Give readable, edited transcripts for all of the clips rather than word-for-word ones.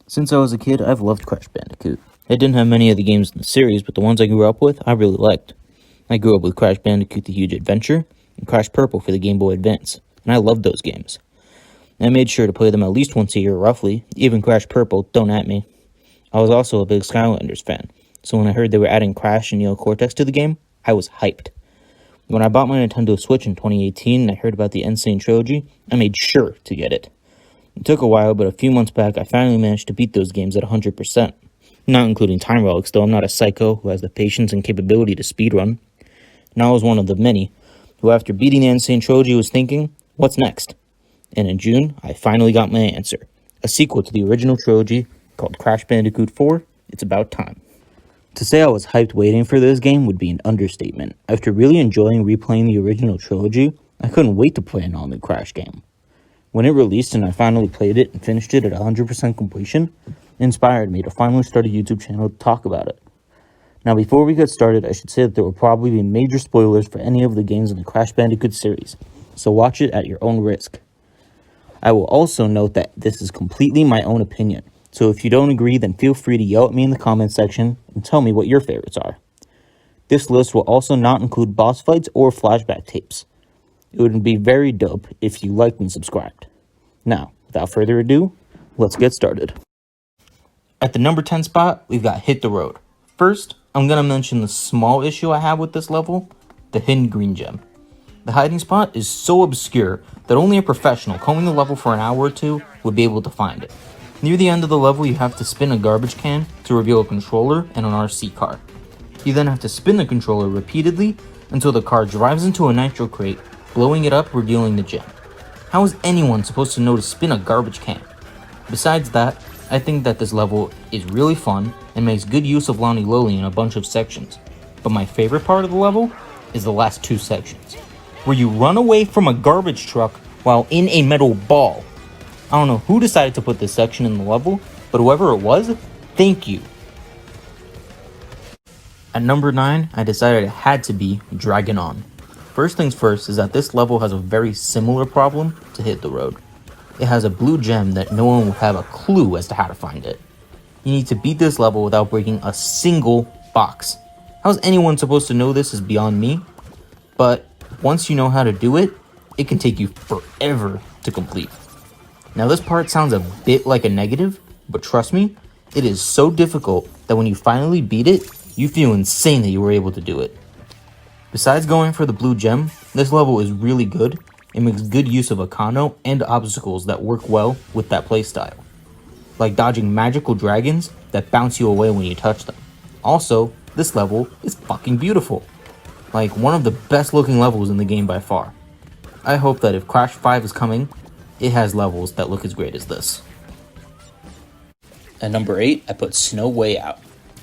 Since I was a kid, I've loved Crash Bandicoot. I didn't have many of the games in the series, but the ones I grew up with, I really liked. I grew up with Crash Bandicoot The Huge Adventure and Crash Purple for the Game Boy Advance, and I loved those games. I made sure to play them at least once a year, roughly. Even Crash Purple, don't at me. I was also a big Skylanders fan, so when I heard they were adding Crash and Neo Cortex to the game, I was hyped. When I bought my Nintendo Switch in 2018 and I heard about the Insane Trilogy, I made sure to get it. It took a while, but a few months back, I finally managed to beat those games at 100%. Not including Time Relics, though I'm not a psycho who has the patience and capability to speedrun. And I was one of the many who, after beating the Insane Trilogy, was thinking, what's next? And in June, I finally got my answer. A sequel to the original trilogy called Crash Bandicoot 4, It's About Time. To say I was hyped waiting for this game would be an understatement. After really enjoying replaying the original trilogy, I couldn't wait to play an all-new Crash game. When it released and I finally played it and finished it at 100% completion, it inspired me to finally start a YouTube channel to talk about it. Now before we get started, I should say that there will probably be major spoilers for any of the games in the Crash Bandicoot series, so watch it at your own risk. I will also note that this is completely my own opinion, so if you don't agree, then feel free to yell at me in the comments section and tell me what your favorites are. This list will also not include boss fights or flashback tapes. It would be very dope if you liked and subscribed. Now, without further ado, let's get started. At the number 10 spot, we've got Hit the Road. First, I'm going to mention the small issue I have with this level, the hidden green gem. The hiding spot is so obscure that only a professional combing the level for an hour or two would be able to find it. Near the end of the level, you have to spin a garbage can to reveal a controller and an RC car. You then have to spin the controller repeatedly until the car drives into a nitro crate, blowing it up, revealing the gem. How is anyone supposed to know to spin a garbage can? Besides that, I think that this level is really fun and makes good use of Lonnie Loli in a bunch of sections. But my favorite part of the level is the last two sections, where you run away from a garbage truck while in a metal ball. I don't know who decided to put this section in the level, but whoever it was, thank you. At number 9, I decided it had to be Dragon On. First things first is that this level has a very similar problem to Hit the Road. It has a blue gem that no one would have a clue as to how to find it. You need to beat this level without breaking a single box. How is anyone supposed to know this is beyond me, but once you know how to do it, it can take you forever to complete. Now this part sounds a bit like a negative, but trust me, it is so difficult that when you finally beat it, you feel insane that you were able to do it. Besides going for the blue gem, this level is really good and makes good use of Akano and obstacles that work well with that playstyle, like dodging magical dragons that bounce you away when you touch them. Also, this level is fucking beautiful, like one of the best looking levels in the game by far. I hope that if Crash 5 is coming, it has levels that look as great as this. At number 8, I put Snow Way Out.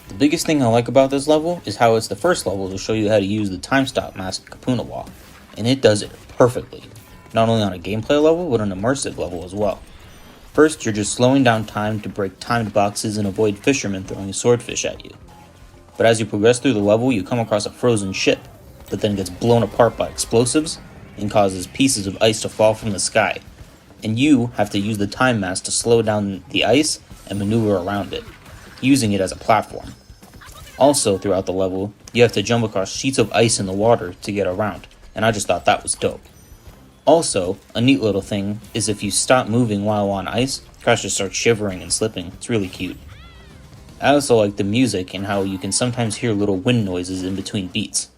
The biggest thing I like about this level is how it's the first level to show you how to use the time stop mask Kapuna Wall, and it does it perfectly, not only on a gameplay level, but an immersive level as well. First, you're just slowing down time to break timed boxes and avoid fishermen throwing a swordfish at you. But as you progress through the level, you come across a frozen ship that then gets blown apart by explosives and causes pieces of ice to fall from the sky, and you have to use the time mask to slow down the ice and maneuver around it, using it as a platform. Also, throughout the level, you have to jump across sheets of ice in the water to get around, and I just thought that was dope. Also, a neat little thing is if you stop moving while on ice, Crash just starts shivering and slipping. It's really cute. I also like the music and how you can sometimes hear little wind noises in between beats.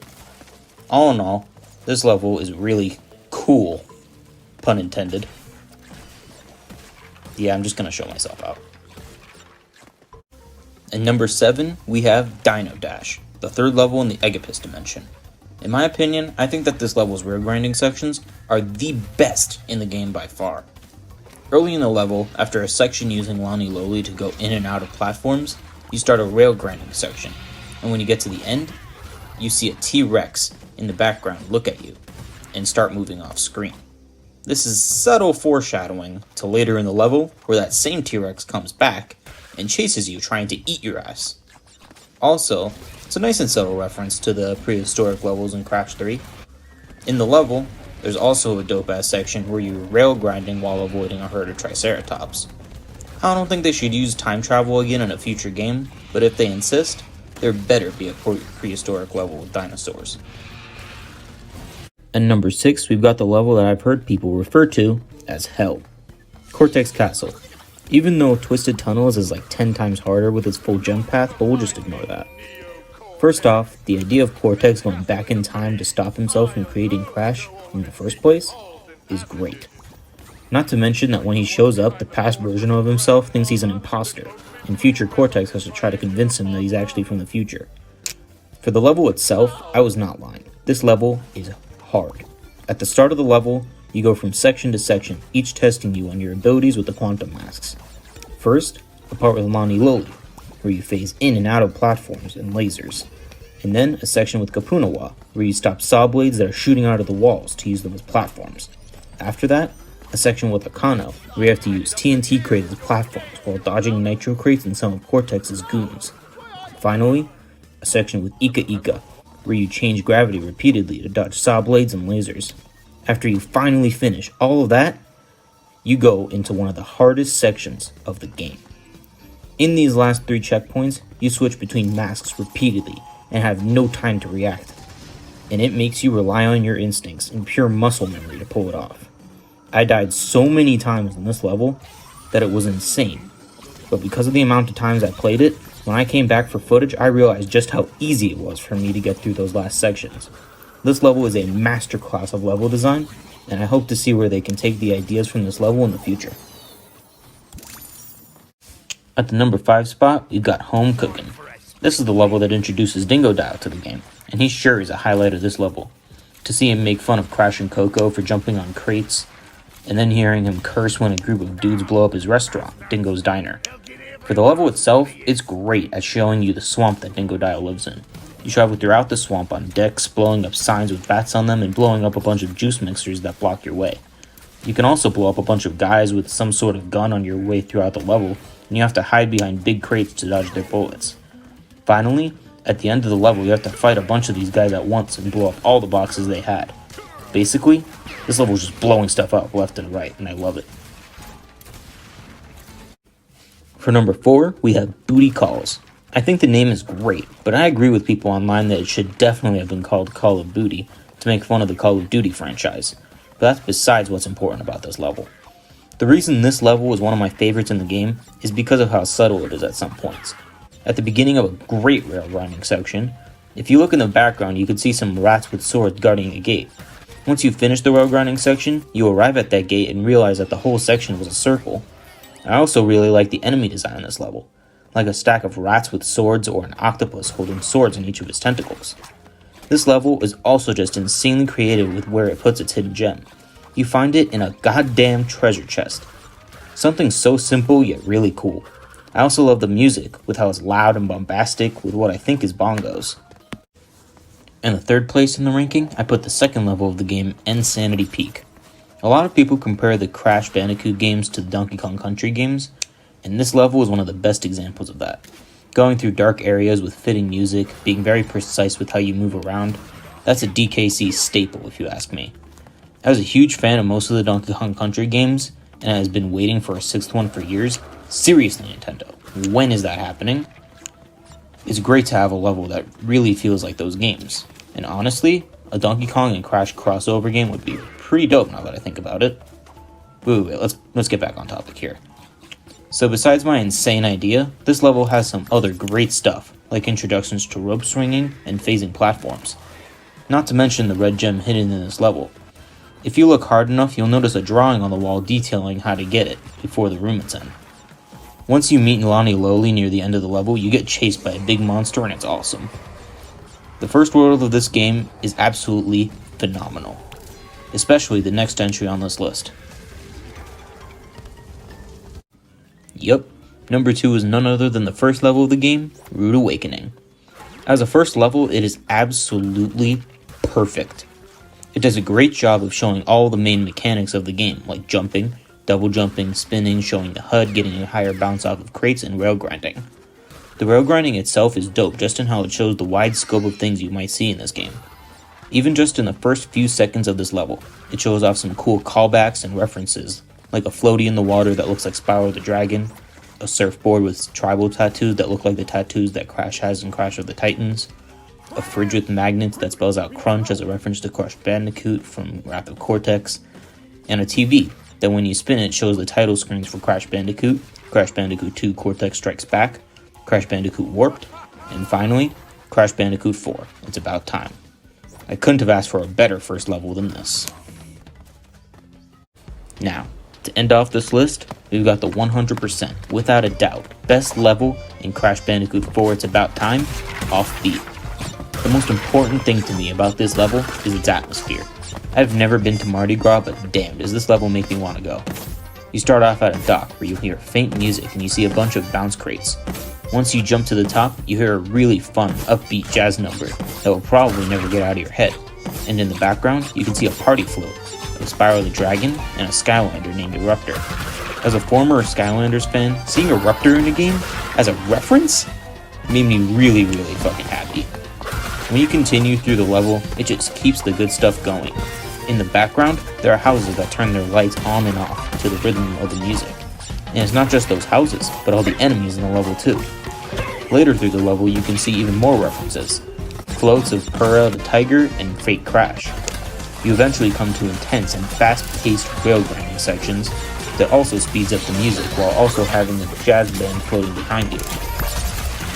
All in all, this level is really cool, pun intended. Yeah, I'm just gonna show myself out. At number 7, we have Dino Dash, the third level in the Eggipus dimension. In my opinion, I think that this level's rail grinding sections are the best in the game by far. Early in the level, after a section using Lonnie Loli to go in and out of platforms, you start a rail grinding section, and when you get to the end, you see a T-Rex in the background look at you and start moving off screen. This is subtle foreshadowing to later in the level where that same T-Rex comes back and chases you trying to eat your ass. Also, it's a nice and subtle reference to the prehistoric levels in Crash 3. In the level, there's also a dope ass section where you're rail grinding while avoiding a herd of Triceratops. I don't think they should use time travel again in a future game, but if they insist, there better be a prehistoric level with dinosaurs. And number 6, we've got the level that I've heard people refer to as Hell. Cortex Castle. Even though Twisted Tunnels is like 10 times harder with its full jump path, but we'll just ignore that. First off, the idea of Cortex going back in time to stop himself from creating Crash in the first place is great. Not to mention that when he shows up, the past version of himself thinks he's an imposter, and future Cortex has to try to convince him that he's actually from the future. For the level itself, I was not lying. This level is hard. At the start of the level, you go from section to section, each testing you on your abilities with the quantum masks. First, a part with Lonnie Loli, where you phase in and out of platforms and lasers. And then a section with Kapunawa, where you stop saw blades that are shooting out of the walls to use them as platforms. After that, a section with Akano, where you have to use TNT crates as platforms while dodging nitro crates and some of Cortex's goons. Finally, a section with Ika Ika, where you change gravity repeatedly to dodge saw blades and lasers. After you finally finish all of that, you go into one of the hardest sections of the game. In these last 3 checkpoints, you switch between masks repeatedly and have no time to react. And it makes you rely on your instincts and pure muscle memory to pull it off. I died so many times in this level that it was insane. But because of the amount of times I played it, when I came back for footage, I realized just how easy it was for me to get through those last sections. This level is a masterclass of level design, and I hope to see where they can take the ideas from this level in the future. At the number 5 spot, we've got Home Cookin'. This is the level that introduces Dingodile to the game, and he sure is a highlight of this level. To see him make fun of Crash and Coco for jumping on crates, and then hearing him curse when a group of dudes blow up his restaurant, Dingo's Diner. For the level itself, it's great at showing you the swamp that Dingodile lives in. You travel throughout the swamp on decks, blowing up signs with bats on them and blowing up a bunch of juice mixers that block your way. You can also blow up a bunch of guys with some sort of gun on your way throughout the level, and you have to hide behind big crates to dodge their bullets. Finally, at the end of the level, you have to fight a bunch of these guys at once and blow up all the boxes they had. Basically, this level is just blowing stuff up left and right, and I love it. For number 4, we have Booty Calls. I think the name is great, but I agree with people online that it should definitely have been called Call of Booty to make fun of the Call of Duty franchise. But that's besides what's important about this level. The reason this level is one of my favorites in the game is because of how subtle it is at some points. At the beginning of a great rail grinding section, if you look in the background you can see some rats with swords guarding a gate. Once you finish the rail grinding section, you arrive at that gate and realize that the whole section was a circle. I also really like the enemy design in this level, like a stack of rats with swords or an octopus holding swords in each of its tentacles. This level is also just insanely creative with where it puts its hidden gem. You find it in a goddamn treasure chest. Something so simple yet really cool. I also love the music, with how it's loud and bombastic with what I think is bongos. In the 3rd place in the ranking, I put the 2nd level of the game, Insanity Peak. A lot of people compare the Crash Bandicoot games to the Donkey Kong Country games, and this level is one of the best examples of that. Going through dark areas with fitting music, being very precise with how you move around, that's a DKC staple if you ask me. I was a huge fan of most of the Donkey Kong Country games, and I has been waiting for a 6th one for years. Seriously, Nintendo, when is that happening? It's great to have a level that really feels like those games. And honestly, a Donkey Kong and Crash crossover game would be pretty dope now that I think about it. Wait, let's get back on topic here. So besides my insane idea, this level has some other great stuff, like introductions to rope swinging and phasing platforms. Not to mention the red gem hidden in this level. If you look hard enough, you'll notice a drawing on the wall detailing how to get it before the room it's in. Once you meet Lonnie Loli near the end of the level, you get chased by a big monster and it's awesome. The first world of this game is absolutely phenomenal, especially the next entry on this list. Yup, number 2 is none other than the first level of the game, Rude Awakening. As a first level, it is absolutely perfect. It does a great job of showing all the main mechanics of the game, like jumping, double jumping, spinning, showing the HUD, getting a higher bounce off of crates, and rail grinding. The rail grinding itself is dope just in how it shows the wide scope of things you might see in this game. Even just in the first few seconds of this level, it shows off some cool callbacks and references, like a floaty in the water that looks like Spyro the Dragon, a surfboard with tribal tattoos that look like the tattoos that Crash has in Crash of the Titans, a fridge with magnets that spells out Crunch as a reference to Crash Bandicoot from Wrath of Cortex, and a TV that when you spin it shows the title screens for Crash Bandicoot 2 Cortex Strikes Back, Crash Bandicoot Warped, and finally, Crash Bandicoot 4, It's About Time. I couldn't have asked for a better first level than this. Now, to end off this list, we've got the 100%, without a doubt, best level in Crash Bandicoot 4 It's About Time, Off Beat. The most important thing to me about this level is its atmosphere. I've never been to Mardi Gras, but damn, does this level make me want to go. You start off at a dock where you hear faint music and you see a bunch of bounce crates. Once you jump to the top, you hear a really fun, upbeat jazz number that will probably never get out of your head. And in the background, you can see a party float of Spyro the Dragon and a Skylander named Eruptor. As a former Skylanders fan, seeing Eruptor in a game as a reference made me really fucking happy. When you continue through the level, it just keeps the good stuff going. In the background, there are houses that turn their lights on and off to the rhythm of the music. And it's not just those houses, but all the enemies in the level too. Later through the level, you can see even more references. Floats of Purah the Tiger and Fake Crash. You eventually come to intense and fast-paced rail grinding sections that also speeds up the music while also having a jazz band floating behind you.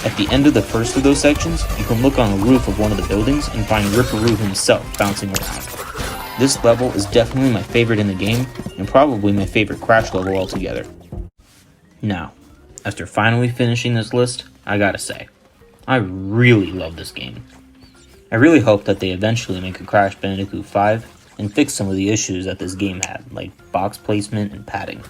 At the end of the first of those sections, you can look on the roof of one of the buildings and find Ripperoo himself bouncing around. This level is definitely my favorite in the game, and probably my favorite Crash level altogether. Now, after finally finishing this list, I gotta say, I really love this game. I really hope that they eventually make a Crash Bandicoot 5 and fix some of the issues that this game had, like box placement and padding.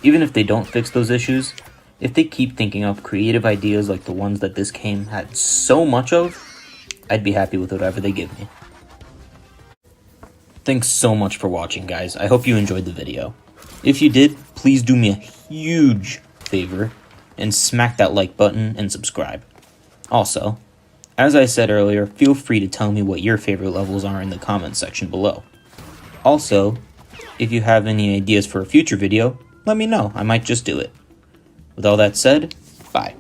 Even if they don't fix those issues, if they keep thinking up creative ideas like the ones that this game had so much of, I'd be happy with whatever they give me. Thanks so much for watching, guys. I hope you enjoyed the video. If you did, please do me a huge favor and smack that like button and subscribe. Also, as I said earlier, feel free to tell me what your favorite levels are in the comments section below. Also, if you have any ideas for a future video, let me know. I might just do it. With all that said, bye.